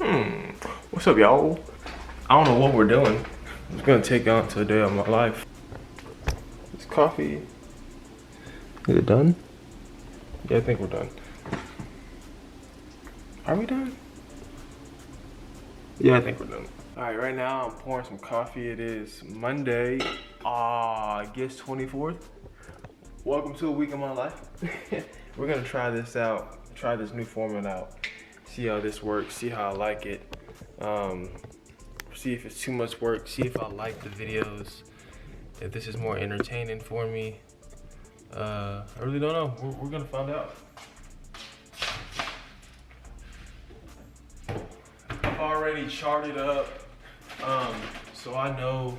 What's up, y'all? I don't know what we're doing. It's gonna take on to a day of my life. This coffee. Is it done? Yeah, I think we're done. Are we done? Yeah, I think we're done. Alright, right now I'm pouring some coffee. It is Monday, I guess 24th. Welcome to a week of my life. We're gonna try this out, try this new format out, see how this works, see how I like it. See if it's too much work, see if I like the videos, if this is more entertaining for me. I really don't know. We're gonna find out. I've already charted up, so I know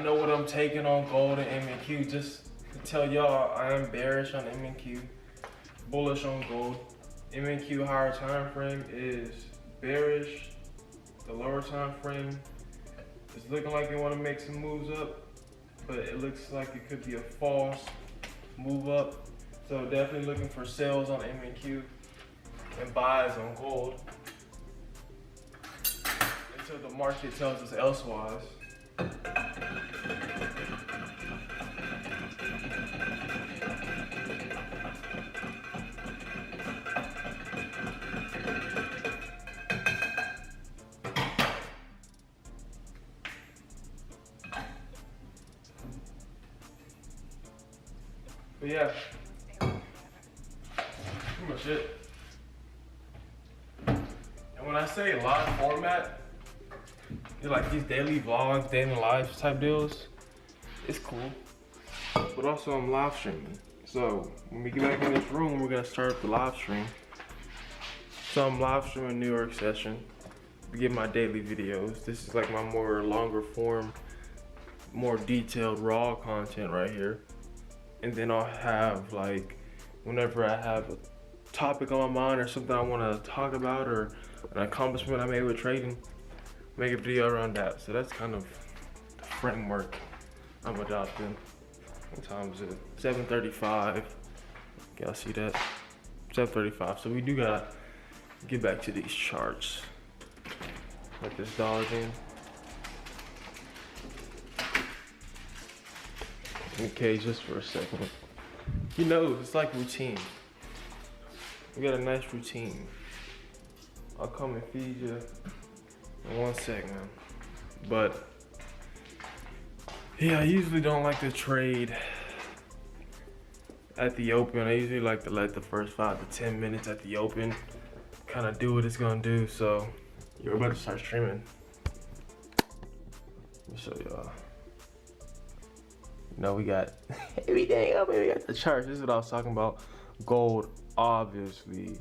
what I'm taking on gold and M&Q. Just to tell y'all, I am bearish on M&Q, bullish on gold. M&Q higher time frame is bearish. The lower time frame is looking like they want to make some moves up, but it looks like it could be a false move up. So definitely looking for sales on M&Q and buys on gold until the market tells us elsewise. But yeah, pretty much it. And when I say live format, it's like these daily vlogs, daily lives type deals, it's cool. But also I'm live streaming. So when we get back in this room, we're gonna start up the live stream. So I'm live streaming New York session to get my daily videos. This is like my more longer form, more detailed raw content right here. And then I'll have, like, whenever I have a topic on my mind or something I want to talk about or an accomplishment I made with trading, make a video around that. So that's kind of the framework I'm adopting. What time is it? 7:35. Y'all see that? 7:35. So we do gotta get back to these charts. Let this dollar in. Okay, just for a second. You know, it's like routine. We got a nice routine. I'll come and feed you in 1 second. But yeah, I usually don't like to trade at the open. I usually like to let the first 5 to 10 minutes at the open kind of do what it's gonna do. So you're about to start streaming. Let me show y'all. No, we got everything up here. We got the charts. This is what I was talking about. Gold, obviously,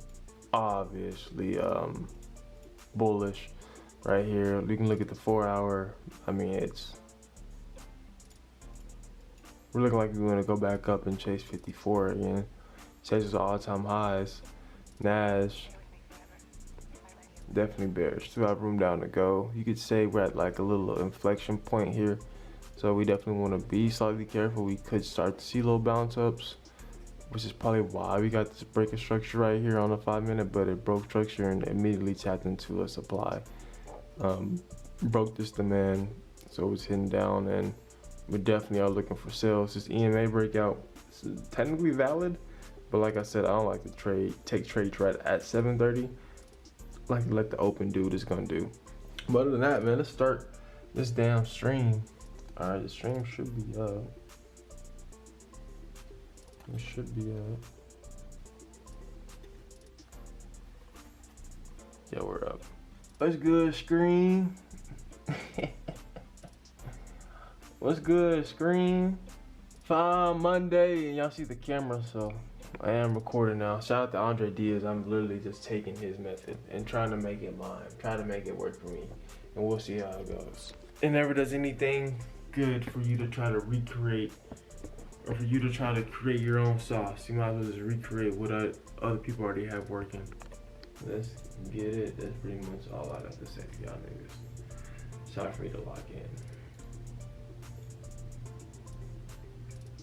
bullish right here. We can look at the 4 hour. I mean, we're looking like we're gonna go back up and chase 54 again. Chases all-time highs. Nash, definitely bearish. Still have room down to go. You could say we're at like a little inflection point here. So we definitely want to be slightly careful. We could start to see little bounce ups, which is probably why we got this break of structure right here on the 5 minute, but it broke structure and immediately tapped into a supply. Broke this demand, so it was hitting down, and we definitely are looking for sales. This EMA breakout is technically valid, but like I said, I don't like to take trades right at 7:30. I like to let the open do what it's gonna do. But other than that, man, let's start this damn stream. Alright, the stream should be up. It should be up. Yeah, we're up. What's good, screen? What's good, screen? Fine Monday, and y'all see the camera, so I am recording now. Shout out to Andre Diaz. I'm literally just taking his method and trying to make it mine, trying to make it work for me, and we'll see how it goes. It never does anything good for you to try to recreate, or for you to try to create your own sauce. You might as well just recreate what other people already have working. Let's get it. That's pretty much all I got to say to y'all niggas. Sorry for me to lock in.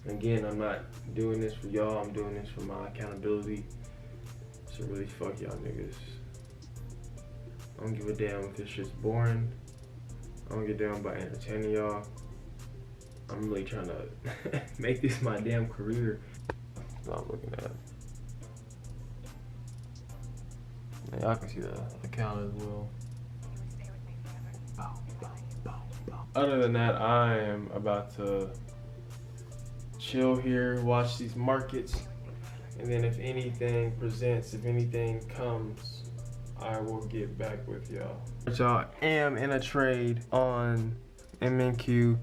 Again, I'm not doing this for y'all. I'm doing this for my accountability to really fuck y'all niggas. I don't give a damn if this shit's boring. I don't give a damn about entertaining y'all. I'm really trying to make this my damn career. That's what I'm looking at. And y'all can see the account as well. Other than that, I am about to chill here, watch these markets, and then if anything presents, if anything comes, I will get back with y'all. Y'all, am in a trade on MNQ.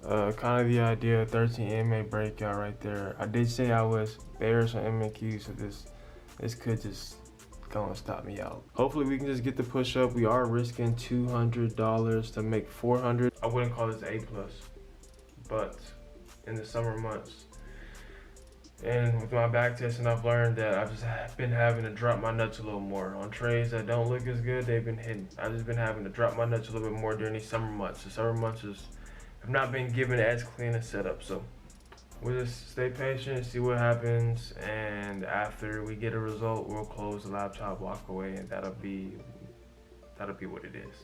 Kind of the idea, 13 MA breakout right there. I did say I was bearish on MNQ, so this could just go and stop me out. Hopefully we can just get the push up. We are risking $200 to make 400. I wouldn't call this A+, but in the summer months, and with my back testing, I've learned that I've just been having to drop my nuts a little more on trades that don't look as good. They've been hitting. I've just been having to drop my nuts a little bit more during these summer months. The summer months have not been given as clean a setup, so we'll just stay patient, see what happens, and after we get a result, we'll close the laptop, walk away, and that'll be what it is.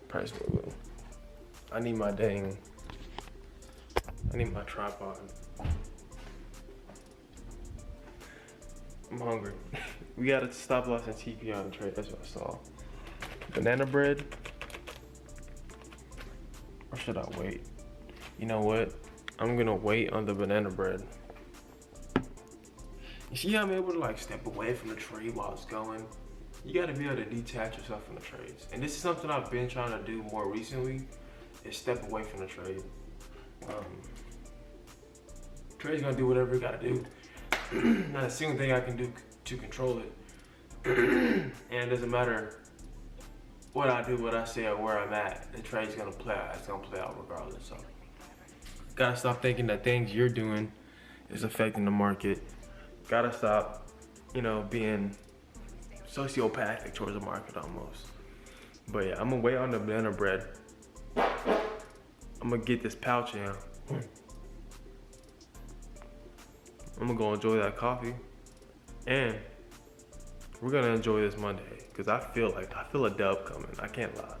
Price movement. I need my tripod. I'm hungry. We got a stop loss and TP on the trade. That's what I saw. Banana bread. Or should I wait? You know what? I'm gonna wait on the banana bread. You see how I'm able to like step away from the trade while it's going? You gotta be able to detach yourself from the trades. And this is something I've been trying to do more recently, is step away from the trade. Trade's gonna do whatever it gotta do. Not a single thing I can do to control it. And it doesn't matter what I do, what I say, or where I'm at. The trade's gonna play out. It's gonna play out regardless. So, gotta stop thinking that things you're doing is affecting the market. Gotta stop, being sociopathic towards the market almost. But yeah, I'm gonna wait on the banana bread. I'm gonna get this pouch in. I'm gonna go enjoy that coffee, and we're gonna enjoy this Monday because I feel a dub coming. I can't lie.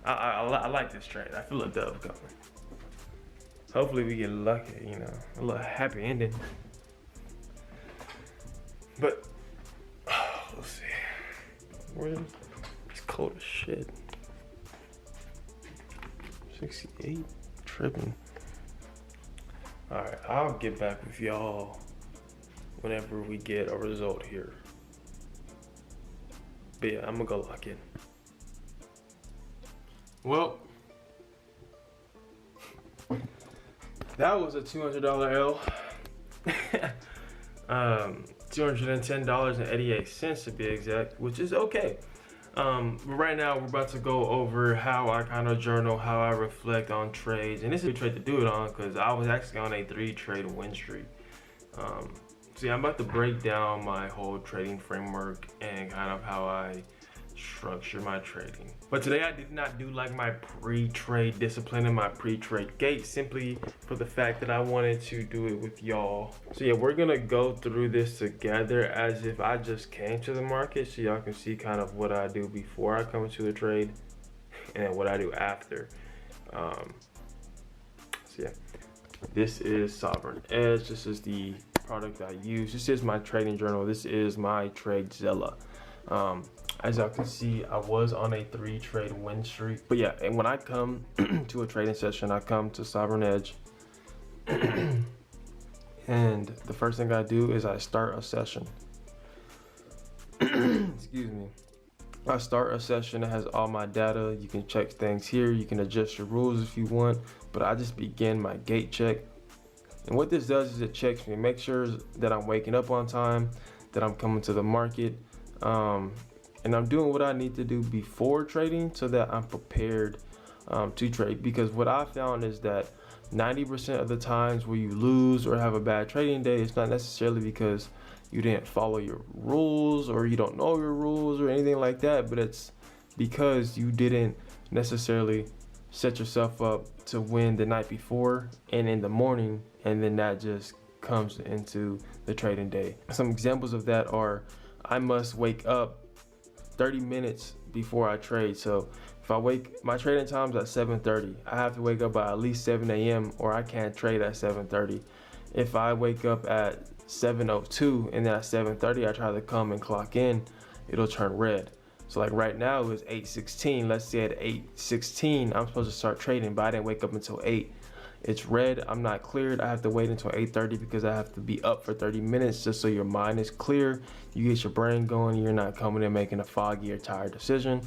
I like this trade. I feel a dub coming. Hopefully we get lucky, a little happy ending. But let's see. It's cold as shit. 68, tripping. All right, I'll get back with y'all whenever we get a result here. But yeah, I'm gonna go lock in. Well, that was a $200 L. $210.88 to be exact, which is okay. But right now we're about to go over how I kind of journal, how I reflect on trades, and this is a trade to do it on because I was actually on a 3-trade win streak. So yeah, I'm about to break down my whole trading framework and kind of how I structure my trading. But today I did not do like my pre-trade discipline and my pre-trade gate, simply for the fact that I wanted to do it with y'all. So yeah, we're gonna go through this together as if I just came to the market, so y'all can see kind of what I do before I come into the trade and then what I do after. So yeah, this is Sovereign Edge. This is the product I use. This is my trading journal. This is my TradeZilla. As y'all can see, I was on a 3-trade win streak. But yeah, and when I come to a trading session, I come to Sovereign Edge. And the first thing I do is I start a session. Excuse me. I start a session that has all my data. You can check things here. You can adjust your rules if you want. But I just begin my gate check. And what this does is it checks me, make sure that I'm waking up on time, that I'm coming to the market, and I'm doing what I need to do before trading so that I'm prepared to trade. Because what I found is that 90% of the times where you lose or have a bad trading day, it's not necessarily because you didn't follow your rules or you don't know your rules or anything like that, but it's because you didn't necessarily set yourself up to win the night before and in the morning, and then that just comes into the trading day. Some examples of that are I must wake up 30 minutes before I trade. So if my trading time's at 7:30, I have to wake up by at least 7 a.m. or I can't trade at 7:30. If I wake up at 7:02 and then at 7:30 I try to come and clock in, it'll turn red. So like right now it was 8:16. Let's say at 8:16 I'm supposed to start trading, but I didn't wake up until 8. It's red, I'm not cleared. I have to wait until 8:30 because I have to be up for 30 minutes just so your mind is clear. You get your brain going, you're not coming in making a foggy or tired decision.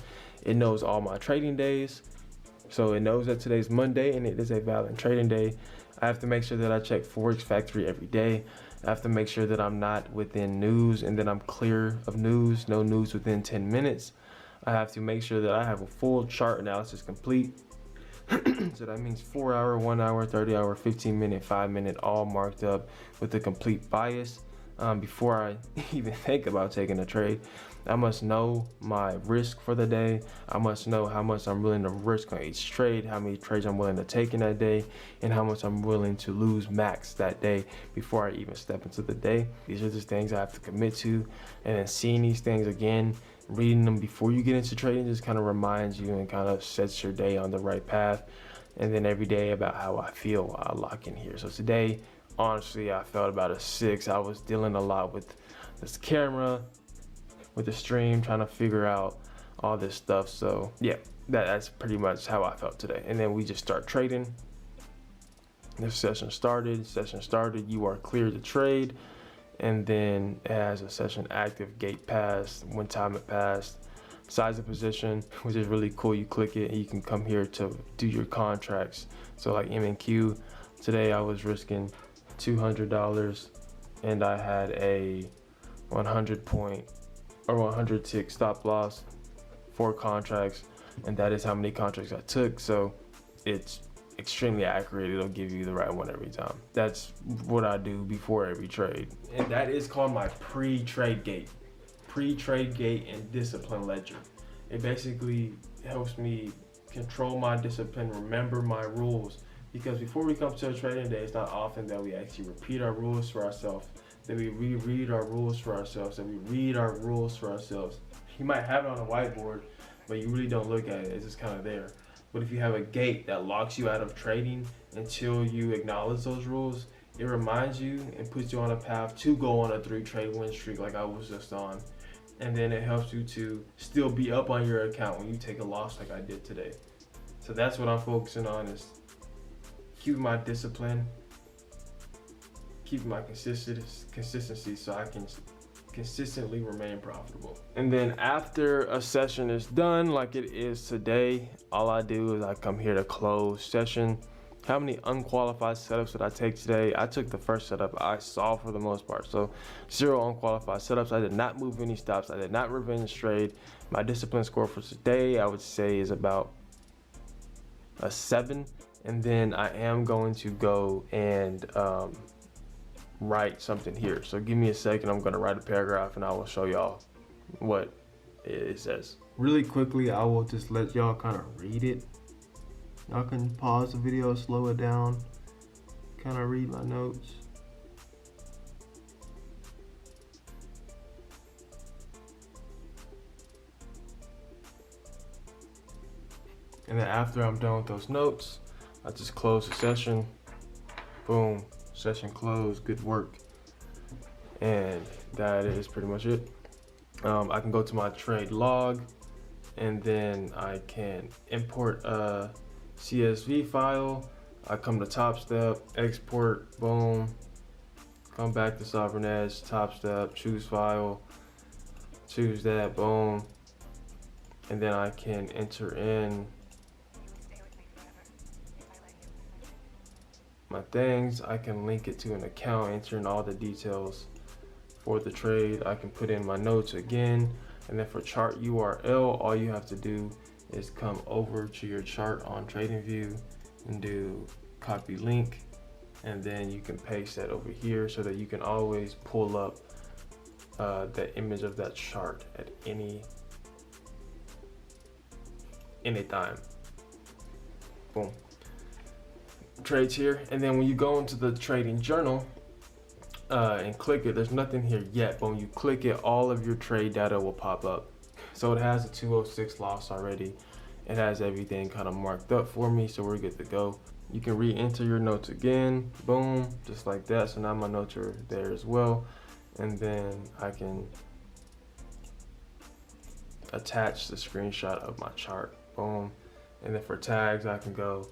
It knows all my trading days. So it knows that today's Monday and it is a valid trading day. I have to make sure that I check Forex Factory every day. I have to make sure that I'm not within news and that I'm clear of news, no news within 10 minutes. I have to make sure that I have a full chart analysis complete. So that means 4 hour, 1 hour, 30 hour, 15 minute, 5 minute, all marked up with a complete bias. Before I even think about taking a trade, I must know my risk for the day. I must know how much I'm willing to risk on each trade, how many trades I'm willing to take in that day, and how much I'm willing to lose max that day before I even step into the day. These are just things I have to commit to, and then seeing these things again, reading them before you get into trading just kind of reminds you and kind of sets your day on the right path. And then every day about how I feel, I lock in here. So today, honestly, I felt about a 6. I was dealing a lot with this camera, with the stream, trying to figure out all this stuff. So yeah, that's pretty much how I felt today. And then we just start trading. The session started, you are cleared to trade. And then it has a session active, gate passed, when time it passed, size of position, which is really cool. You click it and you can come here to do your contracts. So like M&Q, today I was risking $200 and I had a 100 point or 100 tick stop loss, 4 contracts, and that is how many contracts I took. So it's extremely accurate. It'll give you the right one every time. That's what I do before every trade, and that is called my pre-trade gate and discipline ledger. It basically helps me control my discipline, remember my rules, because before we come to a trading day, it's not often that we actually repeat our rules for ourselves, that we reread our rules for ourselves, that we read our rules for ourselves. You might have it on a whiteboard, but you really don't look at it. It's just kind of there. But if you have a gate that locks you out of trading until you acknowledge those rules, it reminds you and puts you on a path to go on a 3-trade win streak like I was just on. And then it helps you to still be up on your account when you take a loss like I did today. So that's what I'm focusing on, is keeping my discipline, keeping my consistency so I can consistently remain profitable. And then after a session is done, like it is today, all I do is I come here to close session. How many unqualified setups did I take today? I took the first setup I saw for the most part. So 0 unqualified setups. I did not move any stops. I did not revenge trade. My discipline score for today, I would say, is about a 7. And then I am going to go and write something here. So give me a second. I'm going to write a paragraph and I will show y'all what it says. Really quickly, I will just let y'all kind of read it. Y'all can pause the video, slow it down, kind of read my notes. And then after I'm done with those notes, I just close the session. Boom, session closed, good work. And that is pretty much it. I can go to my trade log and then I can import a CSV file. I come to top step, export, boom, come back to Sovereign Edge, top step, choose file, choose that, boom. And then I can enter in my things. I can link it to an account, enter in all the details for the trade. I can put in my notes again. And then for chart URL, all you have to do is come over to your chart on TradingView and do copy link, and then you can paste that over here so that you can always pull up the image of that chart at any time. Boom. Trades here. And then when you go into the trading journal, and click it, there's nothing here yet, but when you click it, all of your trade data will pop up. So it has a 206 loss already. It has everything kind of marked up for me, so we're good to go. You can re-enter your notes again, boom, just like that. So now my notes are there as well. And then I can attach the screenshot of my chart, boom. And then for tags, I can go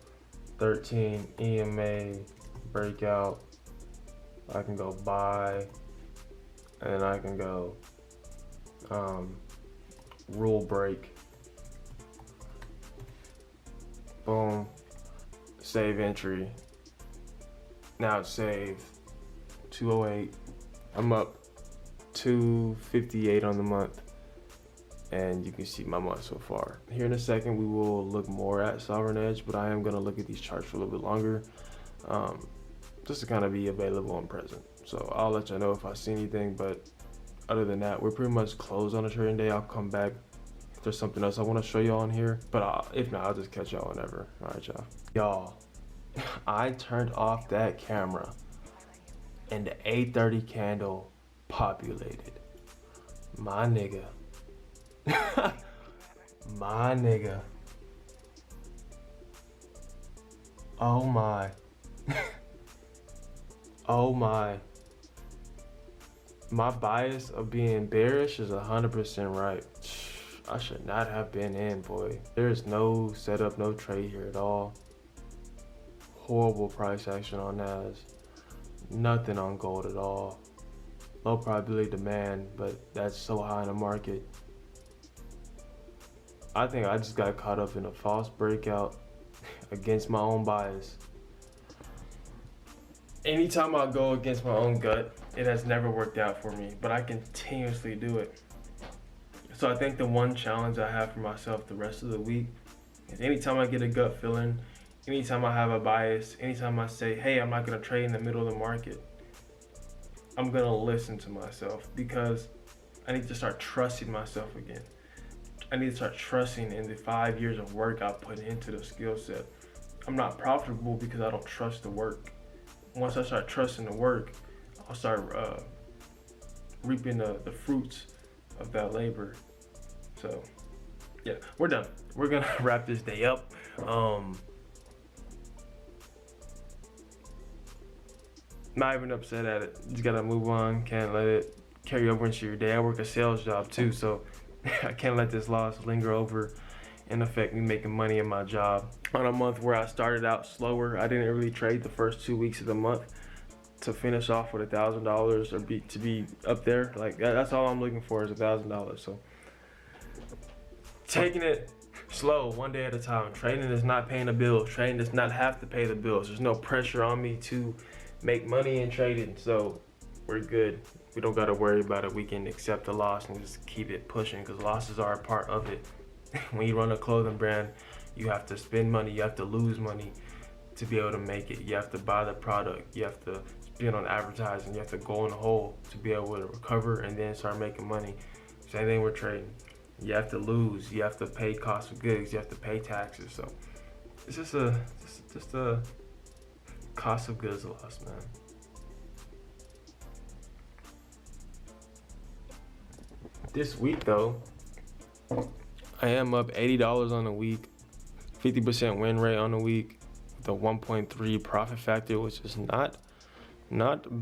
13 EMA breakout. I can go buy, and then I can go rule break. Boom, save entry. Now it's saved. 208. I'm up 258 on the month, and you can see my month so far. Here in a second, we will look more at Sovereign Edge, but I am gonna look at these charts for a little bit longer, just to kind of be available and present. So I'll let you know if I see anything, but other than that, we're pretty much closed on a trading day. I'll come back if there's something else I want to show y'all on here, but if not, I'll just catch y'all whenever. All right, y'all. Y'all, I turned off that camera and the 8:30 candle populated. My nigga. My nigga. Oh my. Oh my. My bias of being bearish is 100% right. I should not have been in, boy. There is no setup, no trade here at all. Horrible price action on NAS. Nothing on gold at all. Low probability demand, but that's so high in the market. I think I just got caught up in a false breakout against my own bias. Anytime I go against my own gut, it has never worked out for me, but I continuously do it. So I think the one challenge I have for myself the rest of the week is anytime I get a gut feeling, anytime I have a bias, anytime I say, hey, I'm not gonna trade in the middle of the market, I'm gonna listen to myself, because I need to start trusting myself again. I need to start trusting in the 5 years of work I put into the skill set. I'm not profitable because I don't trust the work. Once I start trusting the work, I'll start reaping the fruits of that labor. So yeah, we're done. We're gonna wrap this day up. Not even upset at it. Just gotta move on. Can't let it carry over into your day. I work a sales job too, so I can't let this loss linger over and affect me making money in my job. On a month where I started out slower, I didn't really trade the first 2 weeks of the month, to finish off with $1,000 or to be up there. Like that's all I'm looking for is $1,000. So taking it slow, one day at a time. Trading is not paying the bills. Trading does not have to pay the bills. There's no pressure on me to make money in trading, so we're good. We don't gotta worry about it. We can accept the loss and just keep it pushing, because losses are a part of it. When you run a clothing brand, you have to spend money, you have to lose money to be able to make it. You have to buy the product, you have to spend on advertising, you have to go in the hole to be able to recover and then start making money. Same thing with trading. You have to lose, you have to pay cost of goods, you have to pay taxes. So it's just a cost of goods loss, man. This week though, I am up $80 on the week, 50% win rate on the week, the 1.3 profit factor, which is not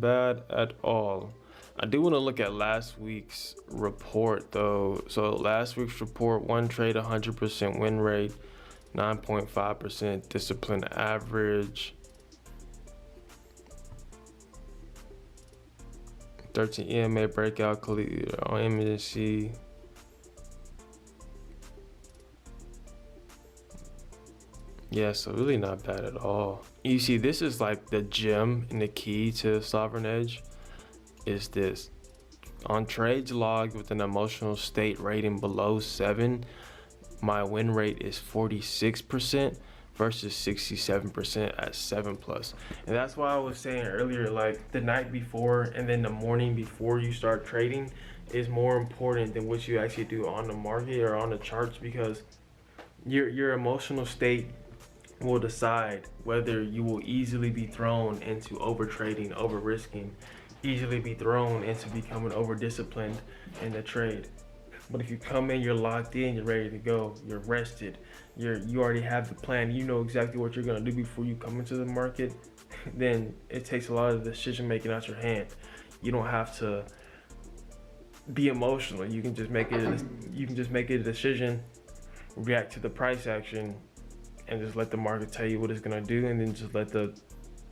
bad at all. I do want to look at last week's report though. So last week's report, one trade, 100% win rate, 9.5% discipline average, 13 EMA breakout on MNC. Yeah, so really not bad at all. You see, this is like the gem and the key to Sovereign Edge is this. On trades logged with an emotional state rating below 7, my win rate is 46% versus 67% at 7+. And that's why I was saying earlier, like the night before and then the morning before you start trading is more important than what you actually do on the market or on the charts, because your emotional state will decide whether you will easily be thrown into over trading, over risking, easily be thrown into becoming over disciplined in the trade. But if you come in, you're locked in, you're ready to go, you're rested, you already have the plan, you know exactly what you're gonna do before you come into the market, then it takes a lot of the decision making out your hand. You don't have to be emotional. You can just make it a decision, react to the price action, and just let the market tell you what it's gonna do, and then just let the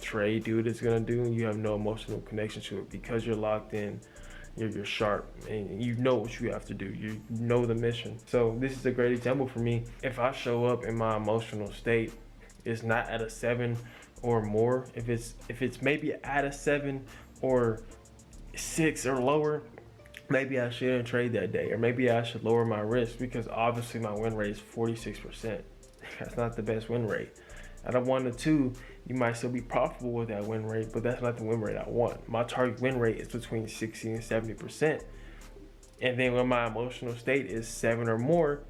trade do what it's gonna do, and you have no emotional connection to it because you're locked in. You're sharp and you know what you have to do. You know the mission. So this is a great example for me. If I show up in my emotional state, it's not at a 7 or more. If it's maybe at a 7 or 6 or lower, maybe I shouldn't trade that day, or maybe I should lower my risk, because obviously my win rate is 46%. That's not the best win rate. At a 1 to 2, you might still be profitable with that win rate, but that's not the win rate I want. My target win rate is between 60 and 70%. And then when my emotional state is 7 or more,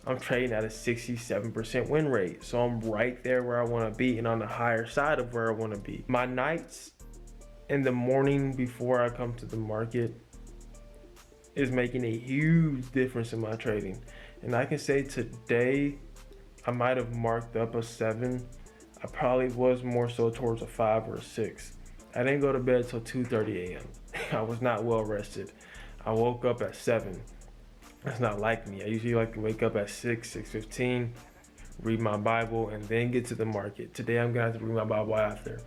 I'm trading at a 67% win rate. So I'm right there where I want to be, and on the higher side of where I want to be. My nights in the morning before I come to the market is making a huge difference in my trading. And I can say today, I might have marked up a 7. I probably was more so towards a 5 or a 6. I didn't go to bed till 2:30 a.m. I was not well rested. I woke up at 7. That's not like me. I usually like to wake up at 6:15, read my Bible, and then get to the market. Today I'm gonna have to read my Bible after.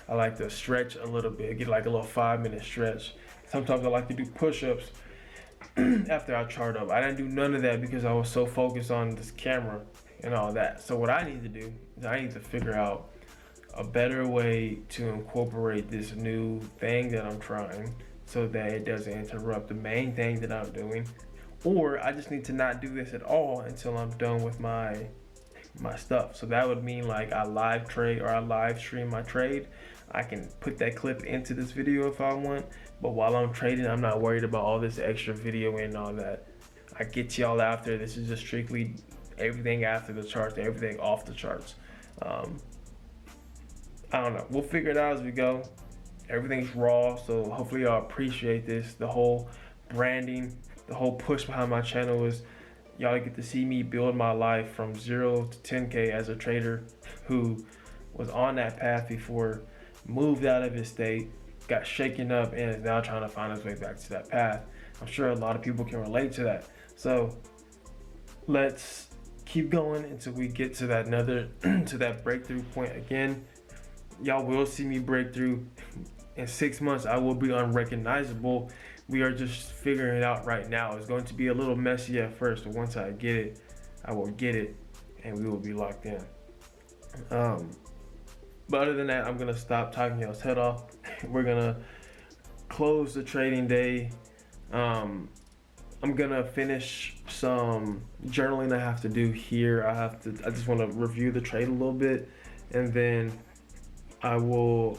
I like to stretch a little bit, get like a little 5-minute stretch. Sometimes I like to do push-ups after I chart up. I didn't do none of that because I was so focused on this camera and all that. So what I need to do is I need to figure out a better way to incorporate this new thing that I'm trying so that it doesn't interrupt the main thing that I'm doing. Or I just need to not do this at all until I'm done with my stuff. So that would mean like I live trade or I live stream my trade. I can put that clip into this video if I want, but while I'm trading, I'm not worried about all this extra video and all that. I get y'all after. This is just strictly everything after the charts, everything off the charts. I don't know. We'll figure it out as we go. Everything's raw, so hopefully y'all appreciate this. The whole branding, the whole push behind my channel is y'all get to see me build my life from 0 to 10K as a trader who was on that path before, moved out of his state, got shaken up, and is now trying to find his way back to that path. I'm sure a lot of people can relate to that. So let's keep going until we get to that to that breakthrough point again. Y'all will see me break through. In 6 months, I will be unrecognizable. We are just figuring it out right now. It's going to be a little messy at first, but once I get it, I will get it, and we will be locked in. But other than that, I'm gonna stop talking y'all's head off. We're gonna close the trading day. I'm gonna finish some journaling I have to do here. I just want to review the trade a little bit, and then I will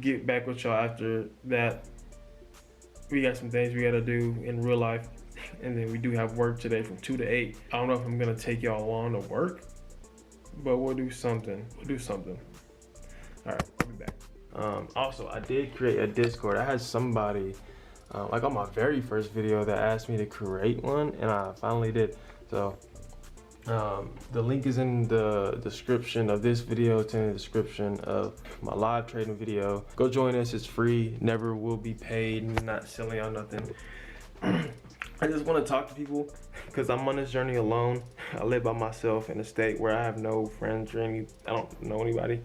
get back with y'all after that. We got some things we gotta do in real life, and then we do have work today from 2 to 8. I don't know if I'm gonna take y'all along to work, but we'll do something. All right, I'll be back. Also, I did create a Discord. I had somebody, like on my very first video, that asked me to create one, and I finally did. So the link is in the description of this video. It's in the description of my live trading video. Go join us. It's free. Never will be paid. Not selling y'all nothing. I just want to talk to people because I'm on this journey alone. I live by myself in a state where I have no friends or I don't know anybody.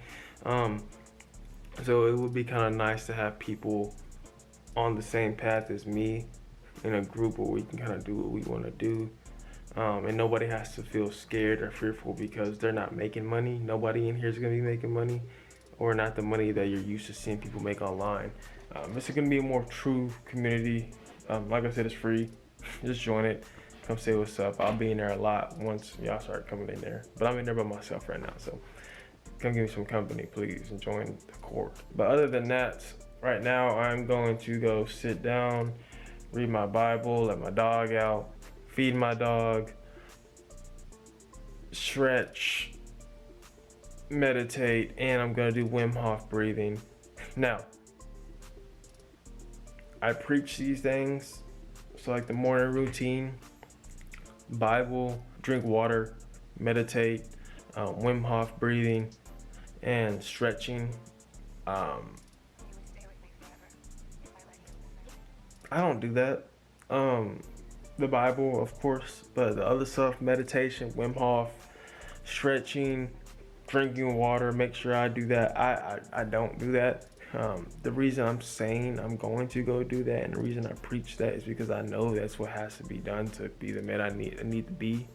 So it would be kind of nice to have people on the same path as me in a group where we can kind of do what we want to do. And nobody has to feel scared or fearful because they're not making money. Nobody in here is going to be making money, or not the money that you're used to seeing people make online. It's going to be a more true community. Like I said, it's free. Just join it. Come say what's up. I'll be in there a lot once y'all start coming in there. But I'm in there by myself right now, so come give me some company, please, and join the court. But other than that, right now I'm going to go sit down, read my Bible, let my dog out, feed my dog, stretch, meditate, and I'm gonna do Wim Hof breathing. Now, I preach these things. So like the morning routine, Bible, drink water, meditate, Wim Hof breathing, and stretching. I don't do that. The Bible, of course, but the other stuff, meditation, Wim Hof, stretching, drinking water, make sure I do that. I don't do that. The reason I'm saying I'm going to go do that, and the reason I preach that, is because I know that's what has to be done to be the man I need to be.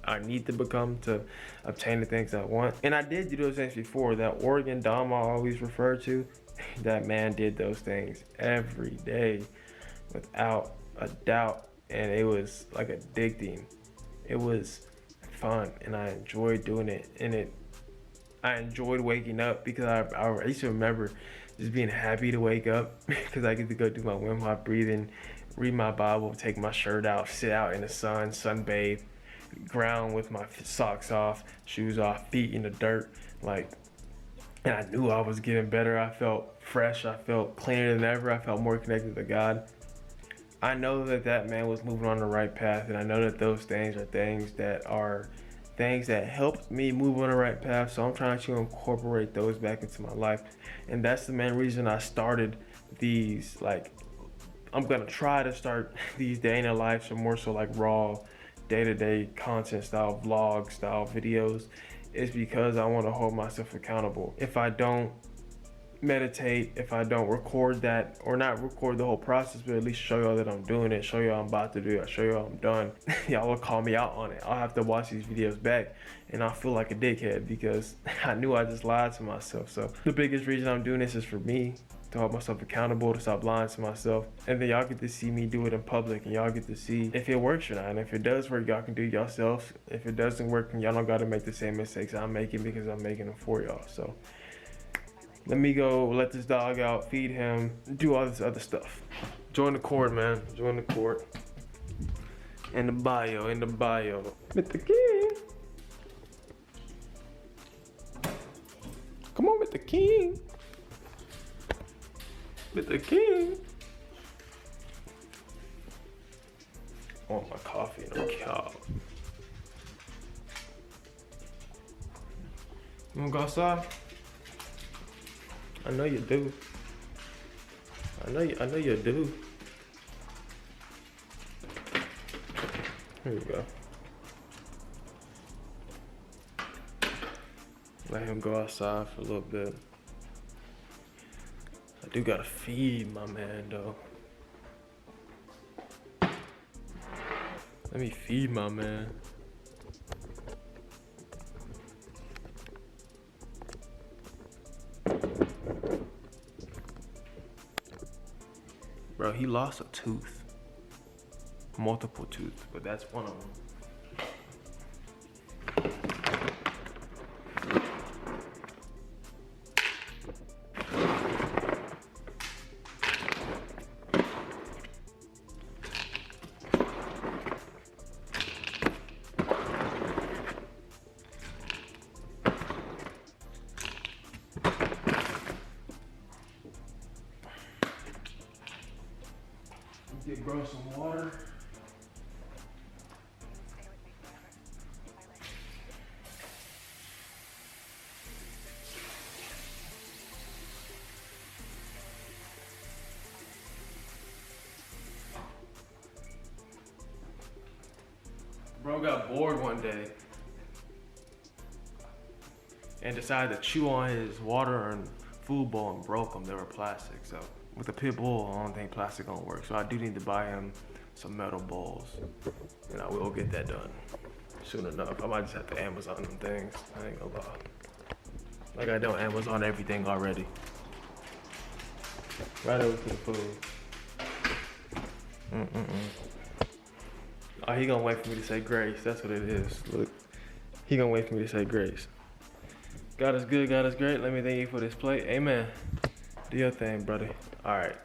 I need to become to obtain the things I want. And I did do those things before. That Oregon Dom I always refer to, that man did those things every day without a doubt. And it was like addicting. It was fun and I enjoyed doing it. And I enjoyed waking up because I used to remember just being happy to wake up because I get to go do my Wim Hof breathing, read my Bible, take my shirt out, sit out in the sun, sunbathe, ground with my socks off, shoes off, feet in the dirt, like, and I knew I was getting better. I felt fresh. I felt cleaner than ever. I felt more connected to God. I know that man was moving on the right path, and I know that those things are things that helped me move on the right path. So I'm trying to incorporate those back into my life, and that's the main reason I started these. Like, I'm gonna try to start these day in the life, so more so like raw, day-to-day content style, vlog style videos, is because I want to hold myself accountable. If I don't meditate, if I don't record that, or not record the whole process, but at least show y'all that I'm doing it, show y'all I'm about to do it, show y'all I'm done, y'all will call me out on it. I'll have to watch these videos back and I'll feel like a dickhead because I knew I just lied to myself. So the biggest reason I'm doing this is for me, to hold myself accountable, to stop lying to myself, and then y'all get to see me do it in public, and y'all get to see if it works or not. And if it does work, y'all can do it yourself. If it doesn't work, y'all don't gotta make the same mistakes I'm making, because I'm making them for y'all. So let me go let this dog out, feed him, do all this other stuff. Join the court, man. Join the court. In the bio. With the king. Come on with the king. With the king. I want my coffee and a cow. You wanna go outside? I know you do. I know you do. Here we go. Let him go outside for a little bit. I do gotta feed my man though. Let me feed my man. Bro, he lost a tooth. Multiple tooth, but that's one of them. Get bro some water. Bro got bored one day and decided to chew on his water and food bowl and broke them. They were plastic, so with the pit bull, I don't think plastic gonna work. So I do need to buy him some metal bowls, and I will get that done soon enough. I might just have to Amazon them things. I ain't gonna lie. Like I don't Amazon everything already. Right over to the food. Oh, he gonna wait for me to say grace. That's what it is. Look, he gonna wait for me to say grace. God is good, God is great. Let me thank you for this plate. Amen. Do your thing, brother. All right.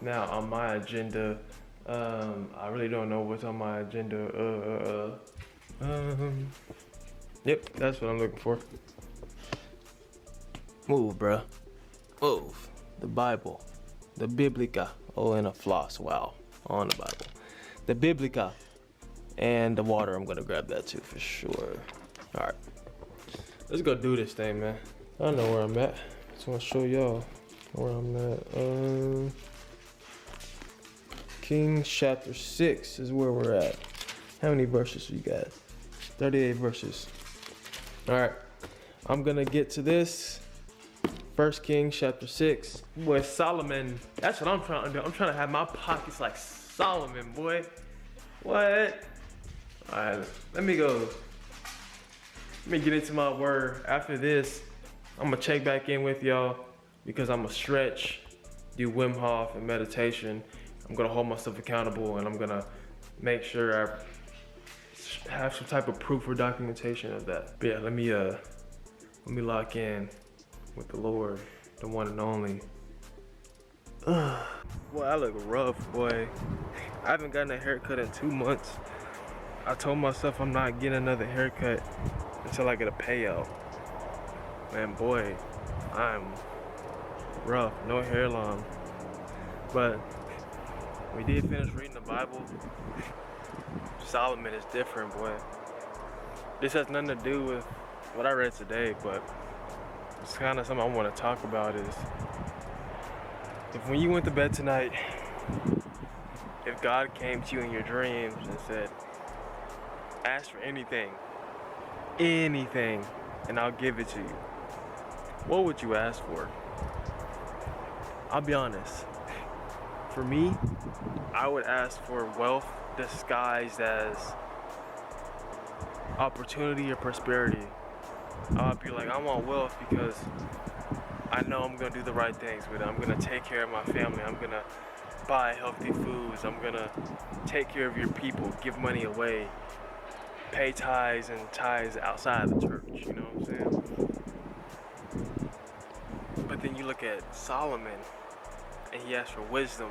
Now on my agenda, I really don't know what's on my agenda. Yep, that's what I'm looking for. Move, bruh. Move. The Bible. The Biblica. Oh, and a floss. Wow. On the Bible. The Biblica. And the water. I'm going to grab that too for sure. All right. Let's go do this thing, man. I know where I'm at. Just want to show y'all where I'm at. Kings chapter 6 is where we're at. How many verses we got? 38 verses. All right. I'm going to get to this. 1 Kings chapter 6. Boy, Solomon. That's what I'm trying to do. I'm trying to have my pockets like Solomon, boy. What? All right. Let me go. Let me get into my word. After this, I'm going to check back in with y'all because I'm going to stretch, do Wim Hof and meditation. I'm going to hold myself accountable, and I'm going to make sure I have some type of proof or documentation of that. But yeah, let me lock in with the Lord, the one and only. Boy, I look rough, boy. I haven't gotten a haircut in 2 months. I told myself I'm not getting another haircut until I get a payout. Man, boy, I'm rough, no hairline. But we did finish reading the Bible. Solomon is different, boy. This has nothing to do with what I read today, but it's kind of something I want to talk about is if when you went to bed tonight, if God came to you in your dreams and said, ask for anything, and I'll give it to you, what would you ask for? I'll be honest. For me, I would ask for wealth disguised as opportunity or prosperity. I'd be like, I want wealth because I know I'm gonna do the right things with it. I'm gonna take care of my family. I'm gonna buy healthy foods. I'm gonna take care of your people, give money away, pay tithes and tithes outside the church, you know what I'm saying? But then you look at Solomon and he asks for wisdom,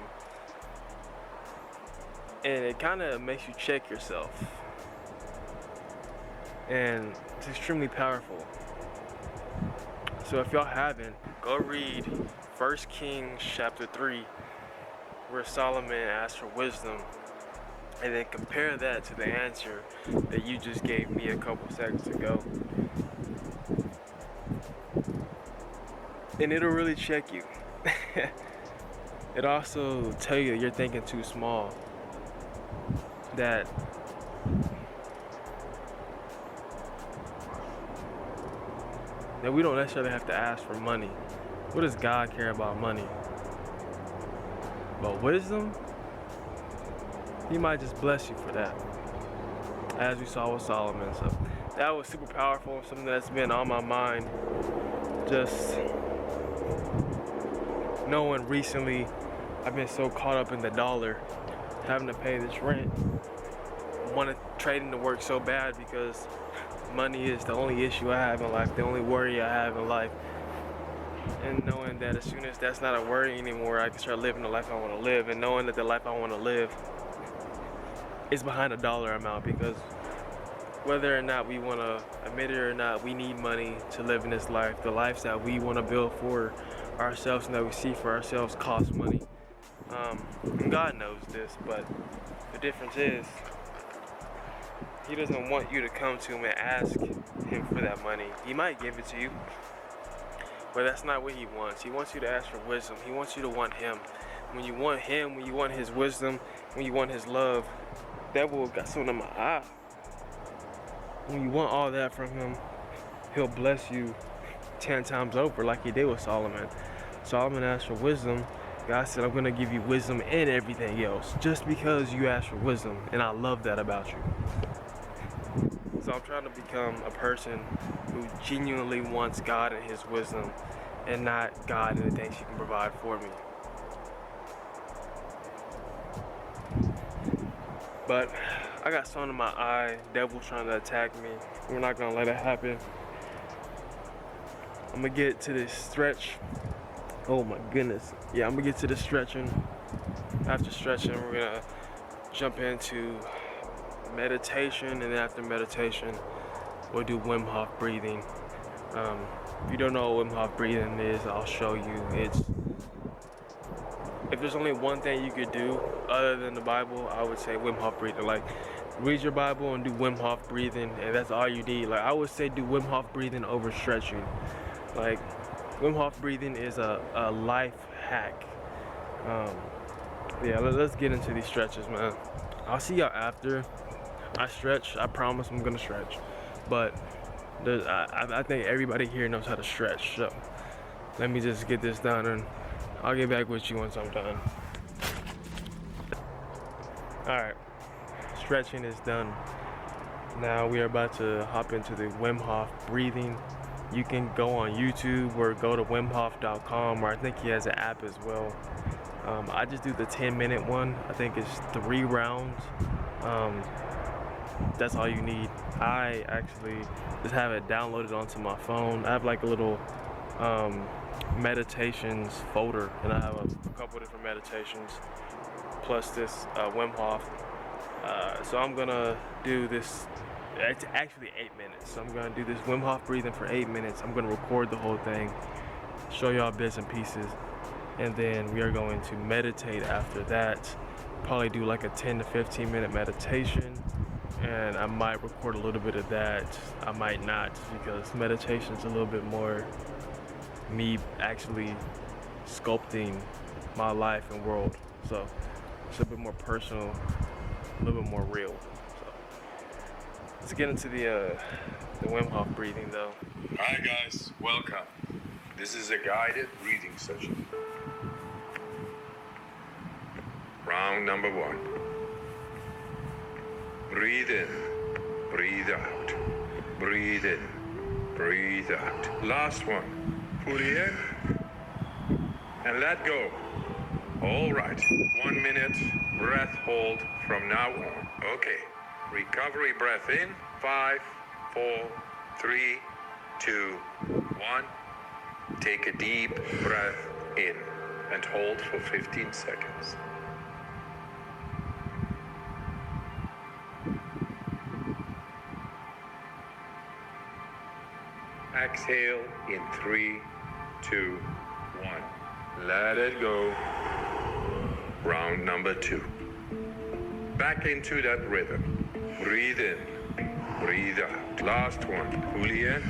and it kind of makes you check yourself, and it's extremely powerful. So if y'all haven't, go read 1 Kings chapter 3 where Solomon asks for wisdom, and then compare that to the answer that you just gave me a couple seconds ago, and it'll really check you. It also tell you you're thinking too small, that we don't necessarily have to ask for money. What does God care about money? But wisdom, he might just bless you for that, as we saw with Solomon. So that was super powerful, something that's been on my mind. Just knowing recently I've been so caught up in the dollar, having to pay this rent, wanted trading to work so bad because money is the only issue I have in life, the only worry I have in life. And knowing that as soon as that's not a worry anymore, I can start living the life I want to live, and knowing that the life I want to live is behind a dollar amount, because whether or not we want to admit it or not, we need money to live in this life. The lives that we want to build for ourselves and that we see for ourselves cost money. And God knows this, but the difference is he doesn't want you to come to him and ask him for that money. He might give it to you, but that's not what he wants. He wants you to ask for wisdom. He wants you to want him. When you want him, when you want his wisdom, when you want his love, that will got something in my eye. When you want all that from him, he'll bless you 10 times over, like he did with Solomon. Solomon asked for wisdom. God said, I'm going to give you wisdom and everything else, just because you asked for wisdom. And I love that about you. So I'm trying to become a person who genuinely wants God and his wisdom, and not God and the things he can provide for me. But I got something in my eye. Devil's trying to attack me. We're not going to let it happen. I'm going to get to this stretch. Oh my goodness. Yeah, I'm going to get to the stretching. After stretching, we're going to jump into meditation, and then after meditation, we'll do Wim Hof breathing. If you don't know what Wim Hof breathing is, I'll show you. If there's only one thing you could do other than the Bible, I would say Wim Hof breathing. Like, read your Bible and do Wim Hof breathing, and that's all you need. Like, I would say do Wim Hof breathing over stretching. Like, Wim Hof breathing is a life hack. Yeah, let's get into these stretches, man. I'll see y'all after I stretch. I promise I'm gonna stretch, but I think everybody here knows how to stretch, so let me just get this done and I'll get back with you once I'm done. Alright, stretching is done. Now we are about to hop into the Wim Hof breathing. You can go on YouTube or go to wimhof.com, or I think he has an app as well. I just do the 10-minute one. I think it's 3 rounds. That's all you need. I actually just have it downloaded onto my phone. I have like a little meditations folder, and I have a couple different meditations plus this Wim Hof. So I'm gonna do this. It's actually 8 minutes. So I'm gonna do this Wim Hof breathing for 8 minutes. I'm gonna record the whole thing, show y'all bits and pieces, and then we are going to meditate after that. Probably do like a 10 to 15 minute meditation, and I might record a little bit of that. I might not, just because meditation is a little bit more me actually sculpting my life and world. So it's a bit more personal, a little bit more real. So let's get into the Wim Hof breathing though. Hi guys, welcome. This is a guided breathing session. Round number 1. Breathe in, breathe out. Breathe in, breathe out. Last one. Fully in and let go. All right. 1 minute breath hold from now on. Okay. Recovery breath in. 5, 4, 3, 2, 1. Take a deep breath in and hold for 15 seconds. Exhale in 3, 2, 1. Let it go. Round number 2. Back into that rhythm. Breathe in, breathe out. Last one. Fully in.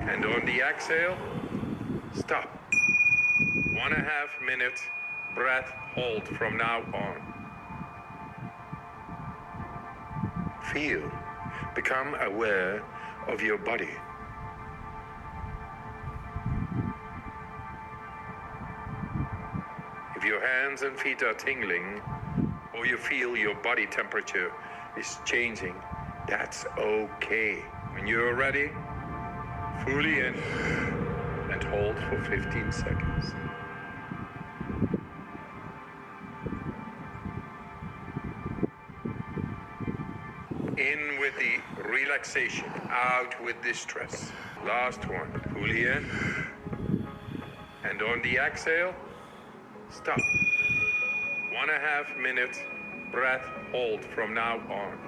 And on the exhale, stop. 1.5 minute breath hold from now on. Feel. Become aware of your body. If your hands and feet are tingling, or you feel your body temperature is changing, that's okay. When you're ready, fully in and hold for 15 seconds. In with the relaxation, out with the stress. Last one, fully in. And on the exhale, stop. 1.5 minute breath hold from now on.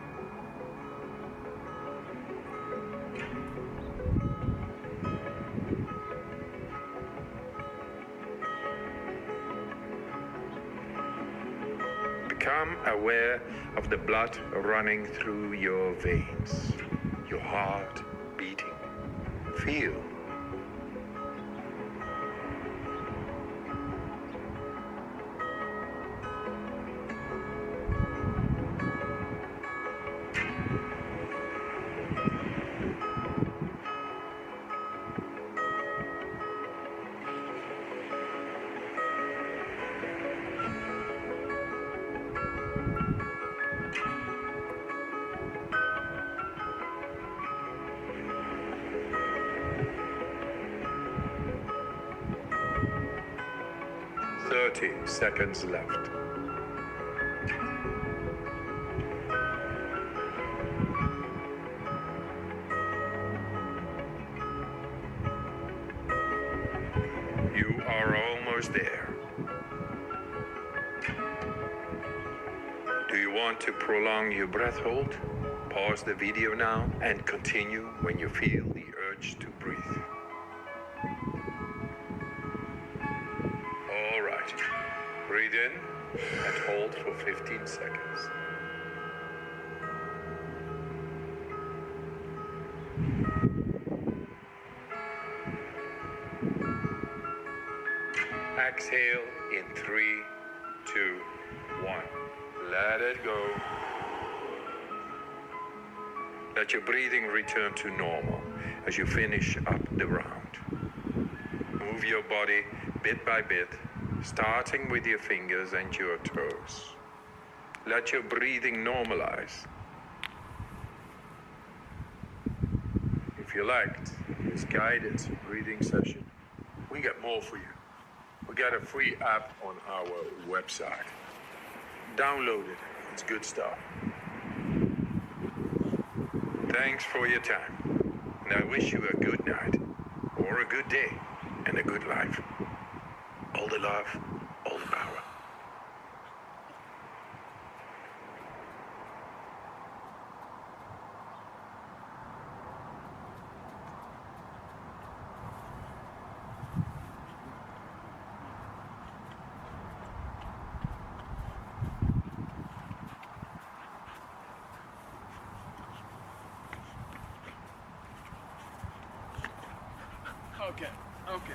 Become aware of the blood running through your veins, your heart beating. Feel. Thirty seconds left. You are almost there. Do you want to prolong your breath hold? Pause the video now and continue when you feel the urge to breathe. All right. in and hold for 15 seconds. Exhale in 3, 2, 1. Let it go. Let your breathing return to normal as you finish up the round. Move your body bit by bit, starting with your fingers and your toes. Let your breathing normalize. If you liked this guided breathing session, we got more for you. We got a free app on our website. Download it. It's good stuff. Thanks for your time. And I wish you a good night, or a good day, and a good life. All the love, all the power. Okay.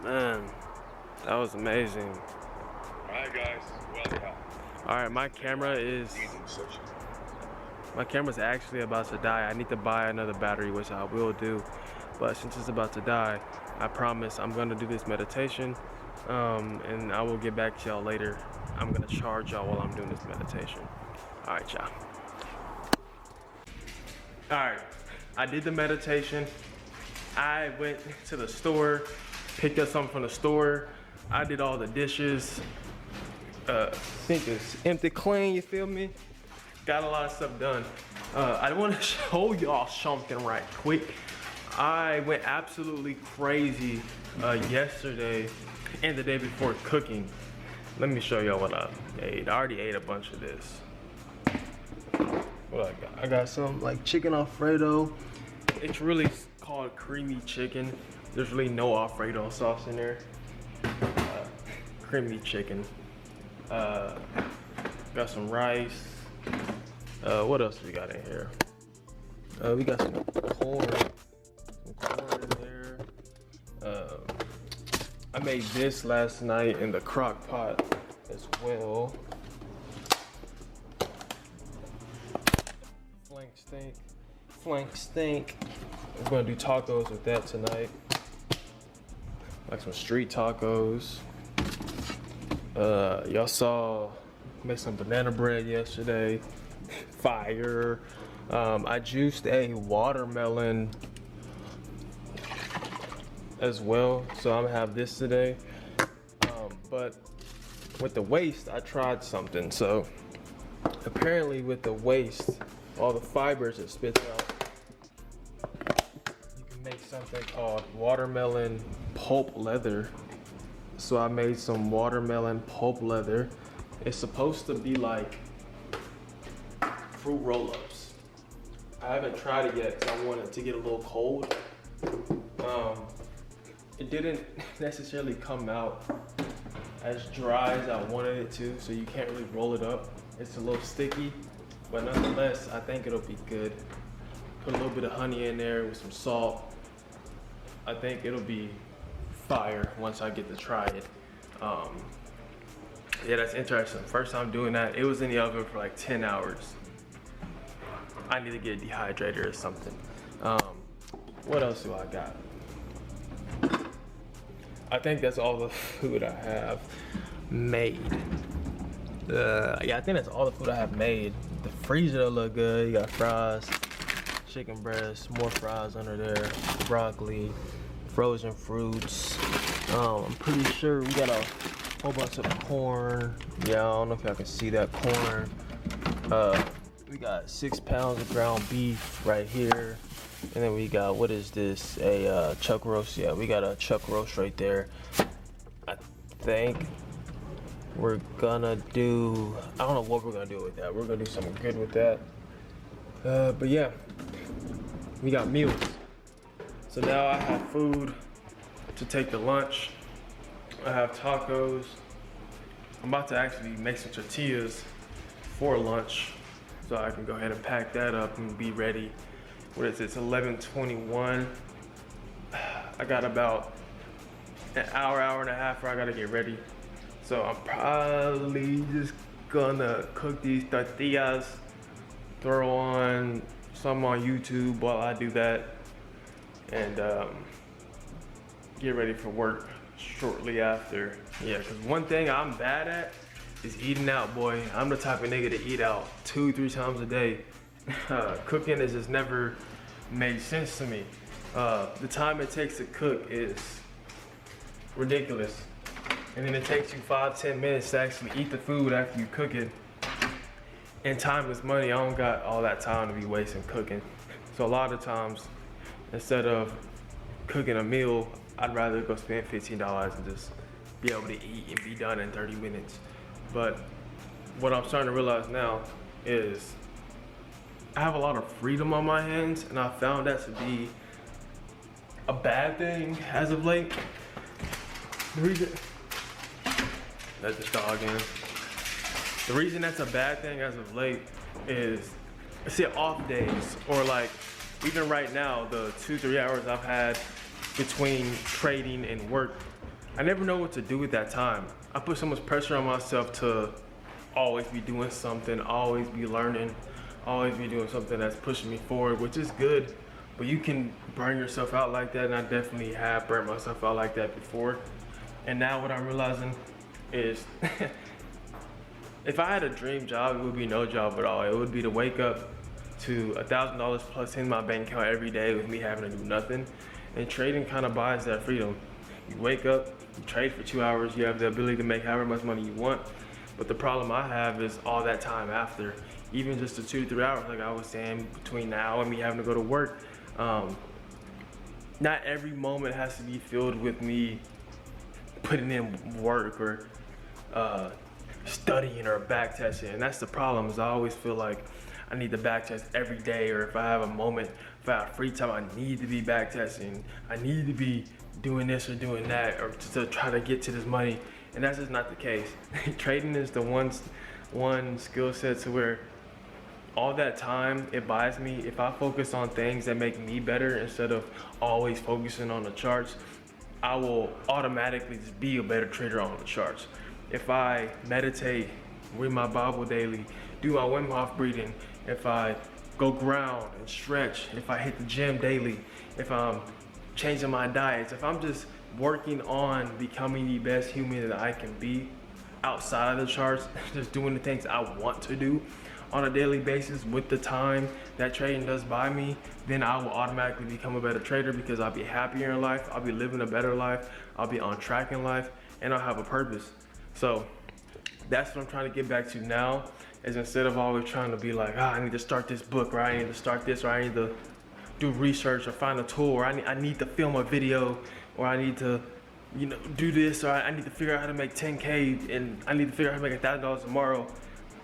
Man, that was amazing. Alright guys, welcome. Alright, my camera's actually about to die. I need to buy another battery, which I will do. But since it's about to die, I promise I'm gonna do this meditation, and I will get back to y'all later. I'm gonna charge y'all while I'm doing this meditation. Alright, y'all. Alright, I did the meditation. I went to the store, picked up something from the store. I did all the dishes. Sink is empty clean, you feel me? Got a lot of stuff done. I want to show y'all something right quick. I went absolutely crazy yesterday and the day before cooking. Let me show y'all what I ate. I already ate a bunch of this. What I got? I got some like chicken Alfredo. It's really called creamy chicken. There's really no Alfredo sauce in there. Creamy chicken. Got some rice. What else we got in here? We got some corn. In there. I made this last night in the crock pot as well. Flank steak. We're gonna do tacos with that tonight. Like some street tacos. Y'all saw made some banana bread yesterday. Fire. I juiced a watermelon as well, so I'm gonna have this today. But with the waste, I tried something. So apparently with the waste, all the fibers it spits out, you can make something called watermelon pulp leather. So I made some watermelon pulp leather. It's supposed to be like fruit roll-ups. I haven't tried it yet because I want it to get a little cold. It didn't necessarily come out as dry as I wanted it to, so you can't really roll it up. It's a little sticky, but nonetheless, I think it'll be good. Put a little bit of honey in there with some salt. I think it'll be fire once I get to try it. Yeah, that's interesting. First time doing that. It was in the oven for like 10 hours. I need to get a dehydrator or something. What else do I got? I think that's all the food I have made. Yeah, I think that's all the food I have made. The freezer look good. You got fries, chicken breast, more fries under there, broccoli, frozen fruits. I'm pretty sure we got a whole bunch of corn. Yeah, I don't know if y'all can see that corn. We got 6 pounds of ground beef right here. And then we got, what is this? A chuck roast. Yeah, we got a chuck roast right there. think we're gonna do, I don't know what we're gonna do with that. We're gonna do something good with that. But yeah, we got meals. So now I have food to take to lunch. I have tacos. I'm about to actually make some tortillas for lunch, so I can go ahead and pack that up and be ready. What is it? It's 11:21. I got about an hour and a half where I gotta get ready. So I'm probably just gonna cook these tortillas, throw on some on YouTube while I do that, and get ready for work shortly after. Yeah, because one thing I'm bad at is eating out, boy. I'm the type of nigga to eat out 2-3 times a day. Cooking has just never made sense to me. The time it takes to cook is ridiculous. And then it takes you 5-10 minutes to actually eat the food after you cook it. And time is money. I don't got all that time to be wasting cooking. So a lot of times, instead of cooking a meal, I'd rather go spend $15 and just be able to eat and be done in 30 minutes. But what I'm starting to realize now is I have a lot of freedom on my hands, and I found that to be a bad thing as of late. The reason, that's the dog in. The reason that's a bad thing as of late is, say, off days, or like even right now, the 2-3 hours I've had between trading and work, I never know what to do with that time. I put so much pressure on myself to always be doing something, always be learning, always be doing something that's pushing me forward, which is good, but you can burn yourself out like that, and I definitely have burnt myself out like that before. And now what I'm realizing is if I had a dream job, it would be no job at all. It would be to wake up to $1,000 plus in my bank account every day with me having to do nothing. And trading kind of buys that freedom. You wake up, you trade for 2 hours, you have the ability to make however much money you want. But the problem I have is all that time after, even just the 2-3 hours, like I was saying, between now and me having to go to work. Not every moment has to be filled with me putting in work or studying or back testing. And that's the problem, is I always feel like I need to back test every day, or if I have a moment, if I have free time, I need to be back testing. I need to be doing this or doing that, or to try to get to this money. And that's just not the case. Trading is the one skill set to where all that time it buys me, if I focus on things that make me better instead of always focusing on the charts, I will automatically just be a better trader on the charts. If I meditate, read my Bible daily, do my Wim Hof breathing, if I go ground and stretch, if I hit the gym daily, if I'm changing my diets, if I'm just working on becoming the best human that I can be outside of the charts, just doing the things I want to do on a daily basis with the time that trading does buy me, then I will automatically become a better trader, because I'll be happier in life, I'll be living a better life, I'll be on track in life, and I'll have a purpose. So that's what I'm trying to get back to now, is instead of always trying to be like, I need to start this book, or I need to start this, or I need to do research or find a tool, or I need to film a video, or I need to, do this, or I need to figure out how to make 10K, and I need to figure out how to make $1,000 tomorrow.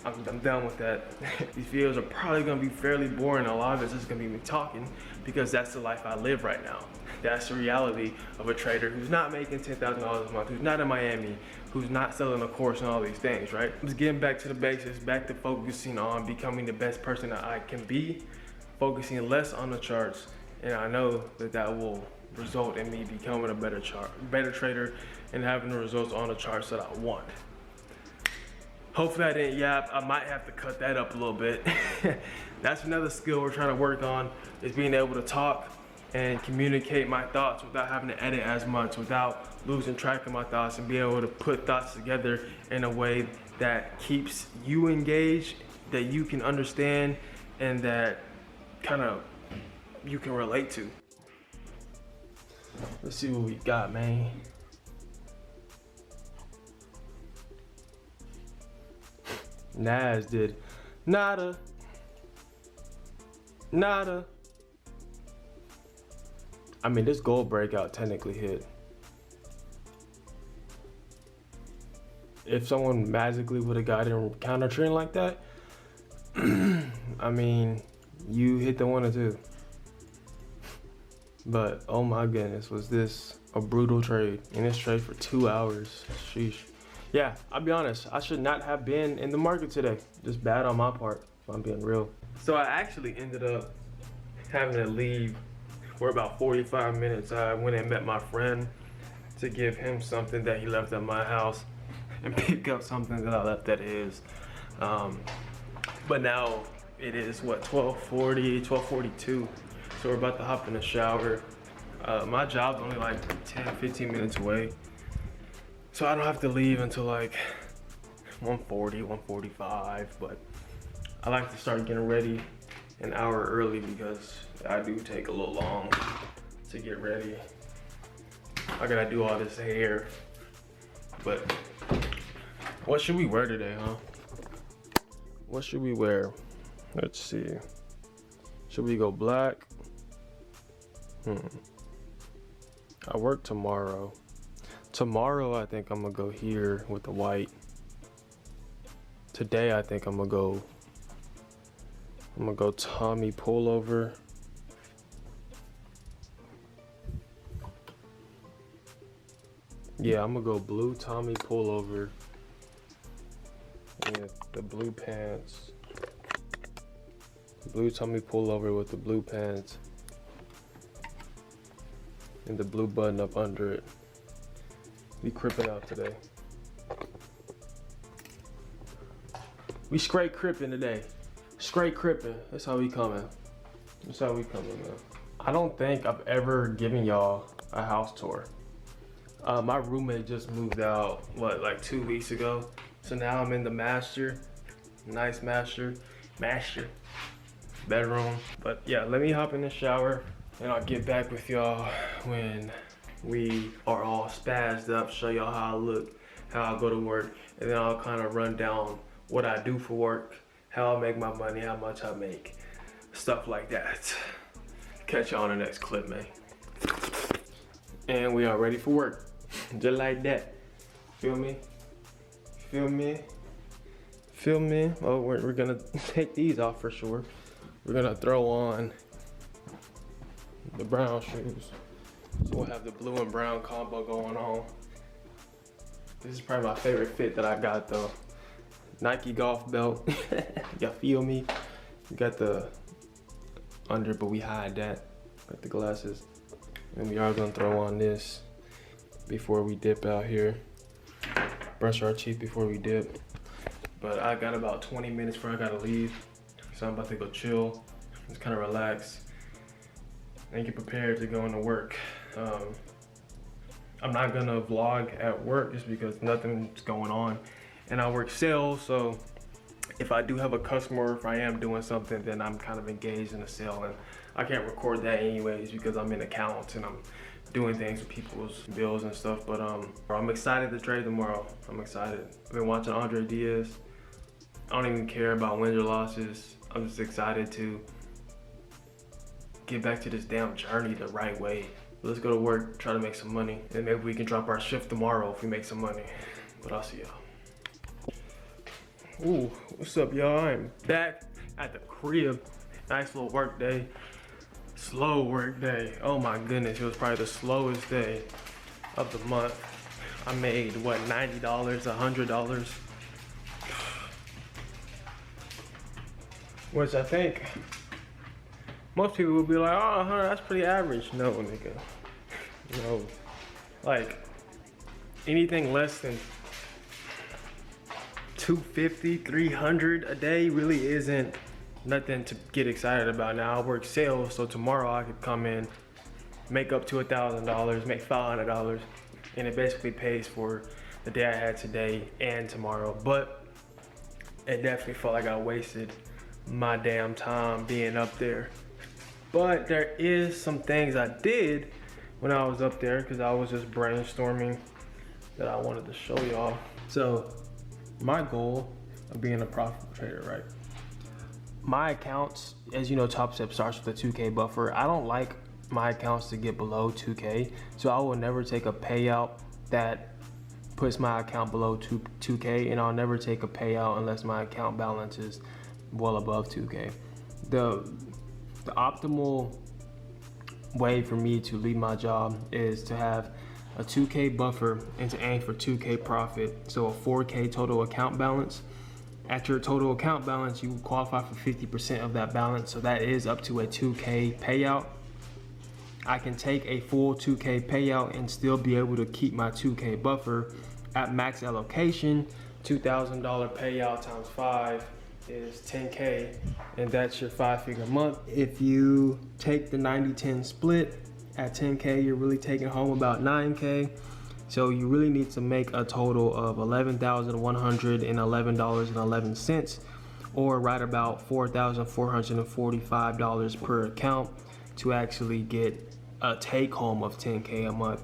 I'm done with that. These videos are probably gonna be fairly boring. A lot of it's just gonna be me talking, because that's the life I live right now. That's the reality of a trader who's not making $10,000 a month, who's not in Miami, who's not selling a course and all these things, right? I'm just getting back to the basics, back to focusing on becoming the best person that I can be, focusing less on the charts, and I know that will result in me becoming a better trader and having the results on the charts that I want. Hopefully I didn't yap. I might have to cut that up a little bit. That's another skill we're trying to work on, is being able to talk and communicate my thoughts without having to edit as much, without losing track of my thoughts, and being able to put thoughts together in a way that keeps you engaged, that you can understand, and that kind of you can relate to. Let's see what we got, man. Nas did nada. I mean, this gold breakout technically hit. if someone magically would have got in counter trend like that, I mean, you hit the 1 or 2. But oh my goodness, was this a brutal trade? And this trade for 2 hours. Sheesh. Yeah, I'll be honest, I should not have been in the market today. Just bad on my part, if I'm being real. So I actually ended up having to leave for about 45 minutes. I went and met my friend to give him something that he left at my house and pick up something that I left at his. But now it is what, 12:40, 12:42. So we're about to hop in the shower. My job's only like 10, 15 minutes away. So I don't have to leave until like 1:40, 1:45. But I like to start getting ready an hour early because I do take a little long to get ready. I gotta do all this hair. But what should we wear today, huh? What should we wear? Let's see. Should we go black? I work tomorrow. Tomorrow I think I'm gonna go here with the white. Today I think I'm gonna go Tommy pullover. Yeah, I'm gonna go blue Tommy pullover with the blue pants. Blue Tommy pullover with the blue pants and the blue button up under it. We crippin' out today. We straight crippin' today. Straight crippin'. That's how we coming. That's how we coming, man. I don't think I've ever given y'all a house tour. My roommate just moved out, what, like 2 weeks ago? So now I'm in the master. Nice master bedroom. But yeah, let me hop in the shower and I'll get back with y'all when we are all spazzed up, show y'all how I look, how I go to work, and then I'll kind of run down what I do for work, how I make my money, how much I make, stuff like that. Catch y'all on the next clip, man. And we are ready for work, just like that. Feel me? Feel me? Feel me? Oh, we're gonna take these off for sure. We're gonna throw on the brown shoes. So we'll have the blue and brown combo going on. This is probably my favorite fit that I got though. Nike golf belt. Y'all feel me? We got the under, but we hide that. Got the glasses. And we are gonna throw on this before we dip out here. Brush our teeth before we dip. But I got about 20 minutes before I gotta leave. So I'm about to go chill, just kind of relax, and get prepared to go into work. I'm not gonna vlog at work just because nothing's going on. And I work sales, so if I do have a customer, if I am doing something, then I'm kind of engaged in a sale. And I can't record that anyways because I'm in accounts and I'm doing things with people's bills and stuff. But I'm excited to trade tomorrow. I'm excited. I've been watching Andre Diaz. I don't even care about wins or losses. I'm just excited to get back to this damn journey the right way. Let's go to work, try to make some money, and maybe we can drop our shift tomorrow if we make some money. But I'll see y'all. Ooh, what's up, y'all? I'm back at the crib. Nice little work day. Slow work day. Oh my goodness, it was probably the slowest day of the month. I made, what, $90, $100? Which I think most people would be like, oh, that's pretty average. No, nigga. No. Like, anything less than $250, $300 a day really isn't nothing to get excited about. Now I work sales, so tomorrow I could come in, make up to $1,000, make $500, and it basically pays for the day I had today and tomorrow. But it definitely felt like I wasted my damn time being up there. But there is some things I did when I was up there because I was just brainstorming that I wanted to show y'all. So my goal of being a profit trader, right? My accounts, as you know, Top Step starts with a 2K buffer. I don't like my accounts to get below 2K, so I will never take a payout that puts my account below 2K, and I'll never take a payout unless my account balance is well above 2K. The optimal way for me to leave my job is to have a 2K buffer and to aim for 2K profit. So a 4K total account balance. At your total account balance, you qualify for 50% of that balance. So that is up to a 2K payout. I can take a full 2K payout and still be able to keep my 2K buffer at max allocation. $2,000 payout times 5 is 10K, and that's your 5-figure month. If you take the 90-10 split at 10K, you're really taking home about 9K. So you really need to make a total of $11,111.11, or right about $4,445 per account to actually get a take home of 10K a month.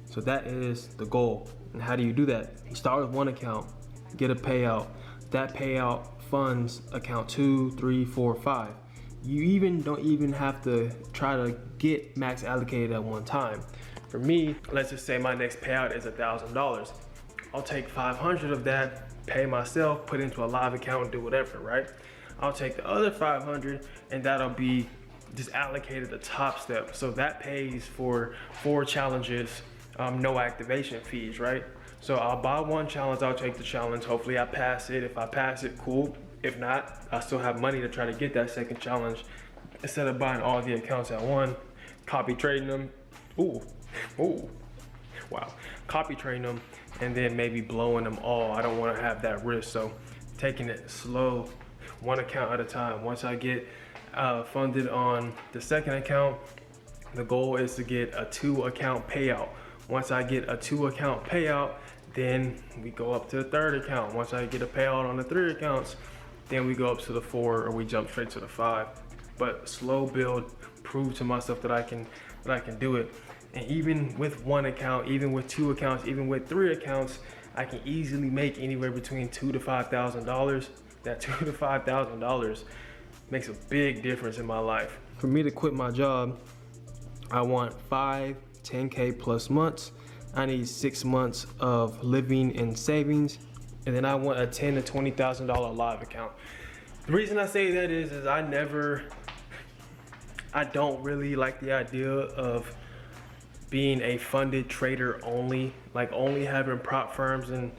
So that is the goal. And how do you do that? You start with one account, get a payout. That payout funds account 2, 3, 4, 5. You don't even have to try to get max allocated at one time. For me, let's just say my next payout is $1,000. I'll take 500 of that, pay myself, put into a live account and do whatever, right? I'll take the other 500 and that'll be just allocated to Top Step. So that pays for 4 challenges, no activation fees, right? So I'll buy one challenge, I'll take the challenge. Hopefully I pass it. If I pass it, cool. If not, I still have money to try to get that second challenge. Instead of buying all the accounts at one, copy trading them. Wow. Copy trading them and then maybe blowing them all. I don't want to have that risk. So taking it slow, one account at a time. Once I get funded on the second account, the goal is to get a 2-account payout. Once I get a 2-account payout, then we go up to the 3rd account. Once I get a payout on the 3 accounts, then we go up to the 4, or we jump straight to the 5. But slow build, prove to myself that I can do it. And even with 1 account, even with 2 accounts, even with 3 accounts, I can easily make anywhere between $2,000 to $5,000. That $2,000 to $5,000 makes a big difference in my life. For me to quit my job, I want 5 10K plus months. I need 6 months of living and savings, and then I want a $10,000 to $20,000 live account. The reason I say that is I don't really like the idea of being a funded trader only, like only having prop firms and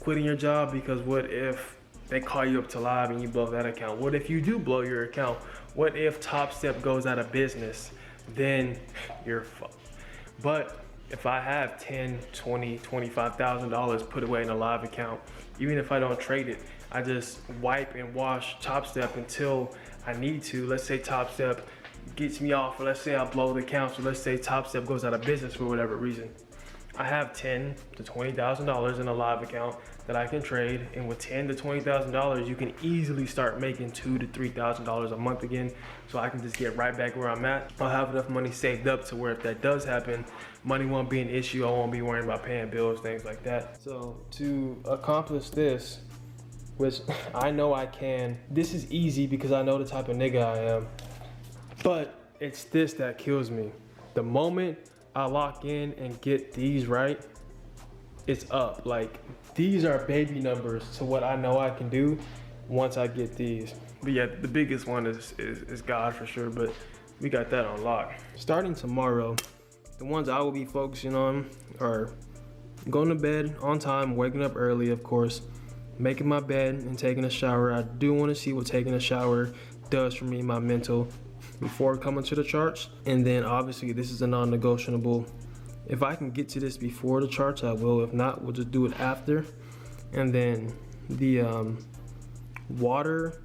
quitting your job, because what if they call you up to live and you blow that account? What if you do blow your account? What if Top Step goes out of business? Then you're fucked. But if I have $10,000, $20,000, $25,000 put away in a live account, even if I don't trade it, I just wipe and wash Top Step until I need to. Let's say Top Step gets me off, or let's say I blow the account, so let's say Top Step goes out of business for whatever reason. I have $10,000 to $20,000 in a live account that I can trade, and with $10,000 to $20,000, you can easily start making $2,000 to $3,000 a month again. So I can just get right back where I'm at. I'll have enough money saved up to where if that does happen, money won't be an issue. I won't be worrying about paying bills, things like that. So to accomplish this, which I know I can, this is easy because I know the type of nigga I am. But it's this that kills me. The moment I lock in and get these right, it's up. Like, these are baby numbers to what I know I can do once I get these. But yeah, the biggest one is God for sure, but we got that on lock. Starting tomorrow, the ones I will be focusing on are going to bed on time, waking up early, of course, making my bed and taking a shower. I do want to see what taking a shower does for me, my mental, before coming to the charts. And then obviously this is a non-negotiable. If I can get to this before the charts, I will. If not, we'll just do it after. And then the water,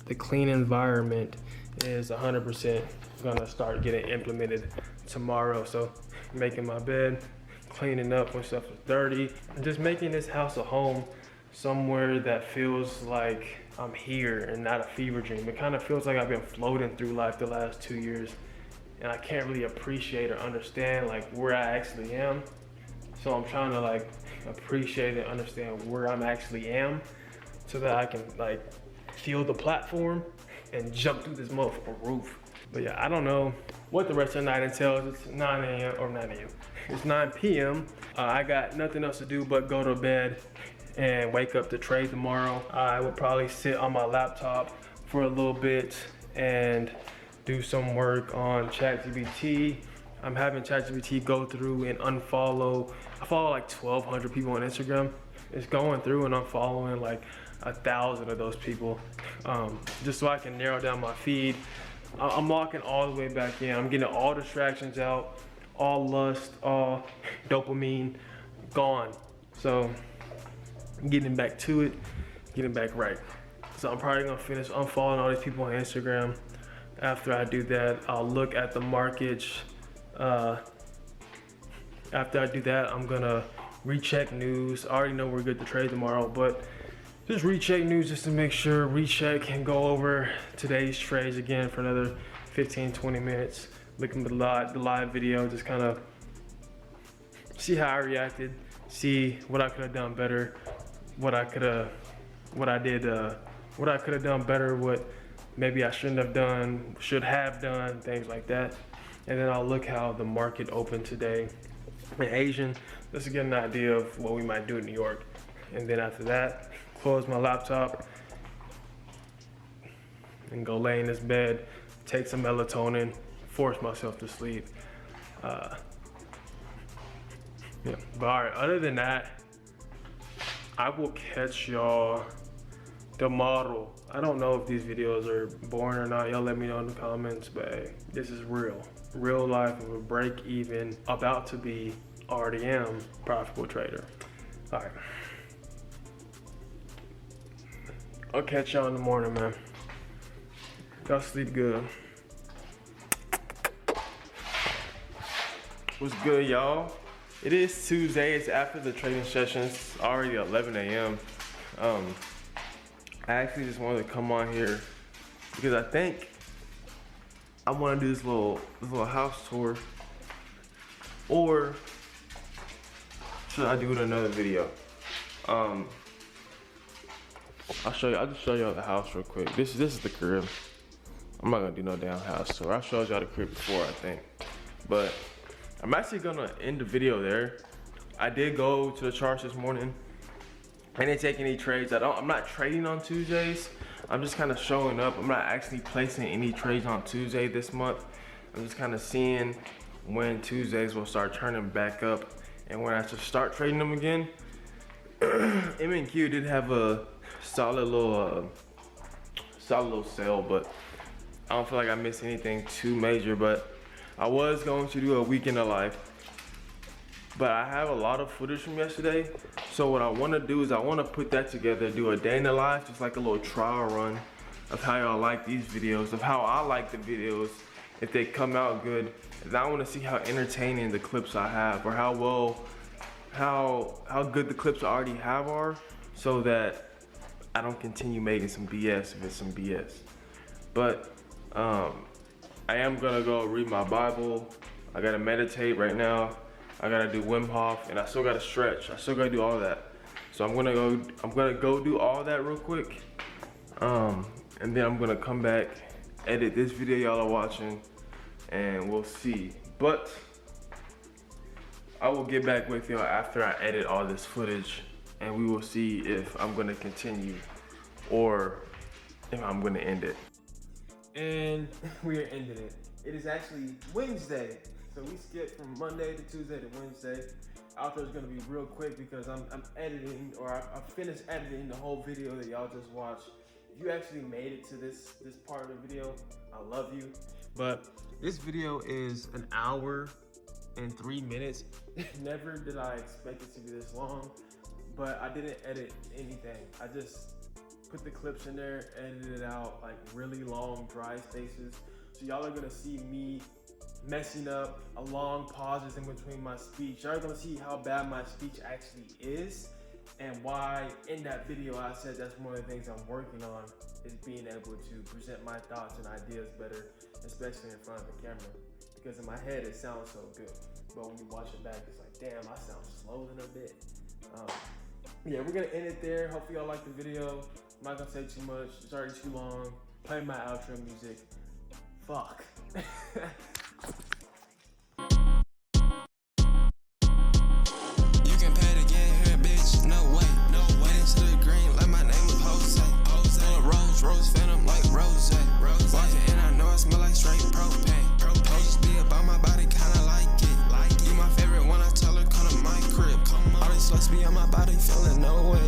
the clean environment is 100% gonna start getting implemented tomorrow. So making my bed, cleaning up when stuff is dirty, and just making this house a home, somewhere that feels like I'm here and not a fever dream. It kind of feels like I've been floating through life the last 2 years, and I can't really appreciate or understand like where I actually am. So I'm trying to like appreciate and understand where I'm actually am, so that I can like feel the platform and jump through this motherfucking roof. But yeah, I don't know what the rest of the night entails. It's 9 a.m. or 9 a.m. It's 9 p.m. I got nothing else to do but go to bed and wake up to trade tomorrow. I would probably sit on my laptop for a little bit and do some work on ChatGPT. I'm having ChatGPT go through and unfollow. I follow like 1,200 people on Instagram. It's going through and unfollowing like 1,000 of those people, just so I can narrow down my feed. I'm locking all the way back in. I'm getting all distractions out, all lust, all dopamine gone. So getting back to it, getting back right. So I'm probably gonna finish unfollowing all these people on Instagram. After I do that, I'll look at the markets. After I do that, I'm gonna recheck news. I already know we're good to trade tomorrow, but just recheck news just to make sure, recheck and go over today's trades again for another 15-20 minutes. Looking at the live video, just kind of see how I reacted, see what I could have done better, what I could have done better, what maybe I shouldn't have done, should have done, things like that. And then I'll look how the market opened today in Asian, just to get an idea of what we might do in New York. And then after that, close my laptop and go lay in this bed, take some melatonin, force myself to sleep. Yeah, but all right, other than that, I will catch y'all tomorrow. I don't know if these videos are boring or not. Y'all let me know in the comments, but hey, this is real life of a break even, about to be, already am profitable trader. All right. I'll catch y'all in the morning, man. Y'all sleep good. What's good, y'all? It is Tuesday. It's after the trading session. It's already 11 a.m. I actually just wanted to come on here because I think I want to do this little house tour, or should I do it in another video? I'll just show y'all the house real quick. This is the crib. I'm not gonna do no damn house tour. I showed y'all the crib before, I think. But I'm actually gonna end the video there. I did go to the charts this morning. I didn't take any trades. I'm not trading on Tuesdays. I'm just kind of showing up. I'm not actually placing any trades on Tuesday this month. I'm just kind of seeing when Tuesdays will start turning back up and when I should start trading them again. M&Q did have a solid little sale, but I don't feel like I missed anything too major. But I was going to do a week in the life, but I have a lot of footage from yesterday. So what I want to do is I want to put that together, do a day in the life, just like a little trial run of how y'all like these videos, of how I like the videos, if they come out good. And I want to see how entertaining the clips I have, or how good the clips I already have are, so that I don't continue making some BS if it's some BS. But I am gonna go read my Bible. I gotta meditate right now. I gotta do Wim Hof, and I still gotta stretch. I still gotta do all that. So I'm gonna go do all that real quick. And then I'm gonna come back, edit this video y'all are watching, and we'll see. But I will get back with y'all after I edit all this footage, and we will see if I'm gonna continue or if I'm gonna end it. And we are ending it. It is actually Wednesday. So we skipped from Monday to Tuesday to Wednesday. Outro is gonna be real quick because I'm editing, or I finished editing the whole video that y'all just watched. If you actually made it to this part of the video, I love you. But this video is 1 hour and 3 minutes. Never did I expect it to be this long, but I didn't edit anything. I just put the clips in there, edited it out, like really long dry spaces. So y'all are gonna see me messing up, a long pauses in between my speech. Y'all are gonna see how bad my speech actually is, and why in that video I said that's one of the things I'm working on, is being able to present my thoughts and ideas better, especially in front of the camera. Because in my head it sounds so good, but when you watch it back, it's like, damn, I sound slow in a bit. Yeah, we're gonna end it there. Hopefully y'all like the video. I'm not gonna say too much, it's already too long. Play my outro music. Fuck. be on my body, feeling no way.